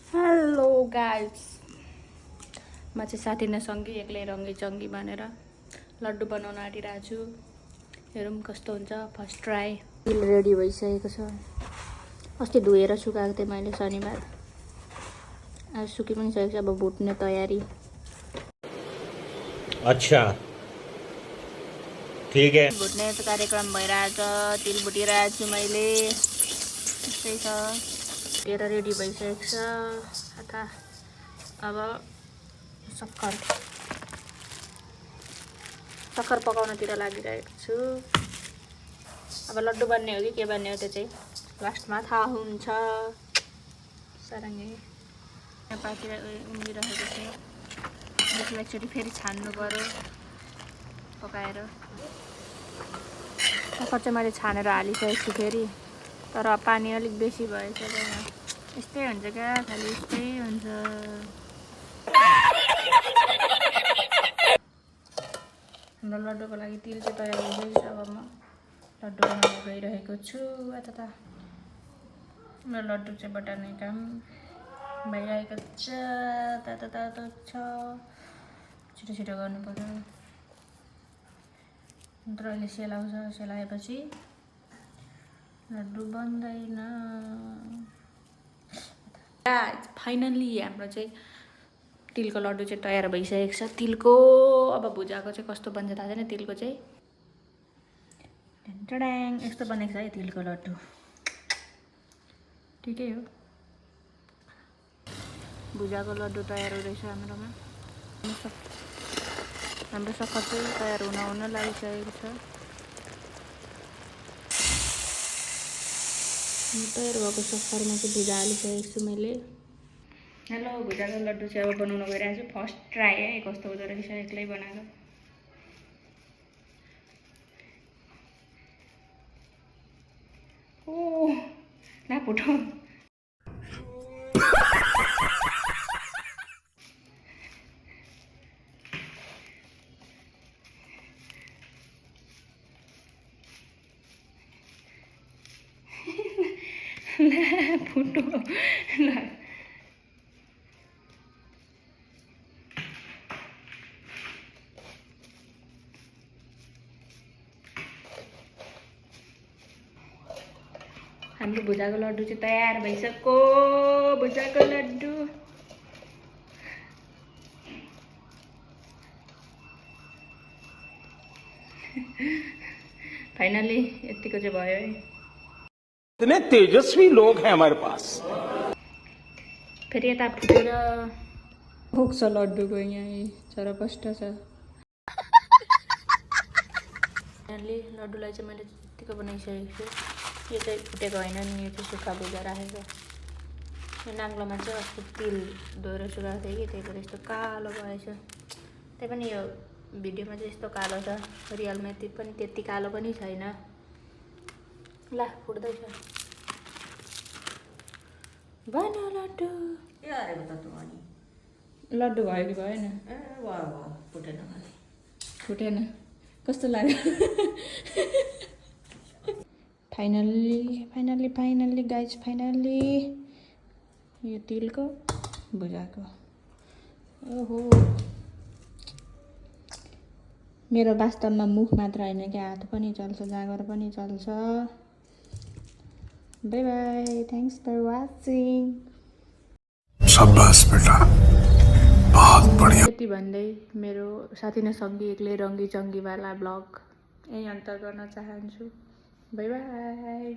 Hello guys, म चाहिँ साथीनासँगै एक्लै रङ्गी चङ्गी भनेर लड्डु बनाउन आँटिरहेको छु। हेरौँ कस्तो हुन्छ। First try. तिल रेडी भइसकेको छ। अस्ति धोएर सुकाएको थिएँ मैले शनिबार। आज सुकि पनि सकेको छ। अब भुट्ने तयारी। अच्छा ठीक है। भुट्ने कार्यक्रम भइरहेछ। तिल भुटिरहेको छु मैले। त्यस्तै छ। भुटेर रेडी भइसकेको छ। अथा अब सक्खर पकाउनतिर लागिरहेको छु। अब लड्डु बन्ने हो कि के बन्ने हो त्यो चाहिँ लास्टमा थाहा हुन्छ। सारङ्गी नेपालतिर उम्लिरहेको छ। त्यसलाई एकचोटि फेरि छान्नु पर्यो पकाएर। सक्खर चाहिँ मैले छानेर हालिसकेको छु फेरि, तर पानी अलिक बेसी भएछ। यस्तै हुन्छ क्या, खालि यस्तै हुन्छ। हाम्रो लड्डुको लागि तिल चाहिँ तयार भइसकेको छ। अब म लड्डु बनाउन गइरहेको छु। यता मेरो लड्डु चाहिँ बटार्ने काम भइरहेको छ। तातो छ, छिटो छिटो गर्नु पर्यो। नत्र अहिले सेलाउँछ। सेलाएपछि लड्डु बन्दैन। फाइनल्ली हाम्रो चाहिँ तिलको लड्डु चाहिँ तयार भइसकेको छ। तिलको अब भुजाको चाहिँ कस्तो बन्छ थाहा छैन। तिलको चाहिँ टडाङ यस्तो बनेको छ है तिलको लड्डु। ठिकै हो। भुजाको लड्डु तयार हुँदैछ हाम्रोमा। हाम्रो सक्खर चाहिँ तयार हुन लागिसकेको छ। तयार भएको सक्खरमा चाहिँ भुजा हालिसकेको छु मैले। हेलो, भुजाको लड्डु चाहिँ अब बनाउन गइरहेको छु। फर्स्ट ट्राई है, कस्तो हुँदो रहेछ एक्लै बनाएको। ओ ला फुटो। ला फुटो ला। हाम्रो भुजाको लड्डु चाहिँ तयार भइसक्यो। भुजाको लड्डु फाइनली यतिको चाहिँ भयो है। इतने तेजस्वी लोग हैं हमारे पास। फेरि यता फुटेर पुग्छ लड्डुको यहाँ चरपष्ट छ। फाइनली लड्डुलाई चाहिँ मैले यतिको बनाइसकेको छु। यो चाहिँ फुटेको होइन नि, यो चाहिँ सुक्खा भुजा राखेको। यो नाङ्लोमा चाहिँ अस्ति तिल धोएर सुकाएको थिएँ कि, त्यही भएर यस्तो कालो भएछ। त्यही पनि यो भिडियोमा चाहिँ यस्तो कालो छ। रियलमा पनि त्यति कालो पनि छैन। ला फुट्दैछ। बन्यो लड्डु। लड्डु भयो कि भएन? फुटेन। कस्तो लाग्यो? फाइनल्ली गाइज, फाइनल्ली यो तिलको भुजाको। ओहो, मेरो वास्तवमा मुख मात्र होइन कि हात पनि चल्छ, जाँगर पनि चल्छ। Bye bye, thanks for watching. शाबाश बेटा, बहुत बढिया। यति भन्दै मेरो साथीनासँगै एक्लै रङ्गी चङ्गीवाला ब्लग यही अन्त गर्न चाहन्छु। By by.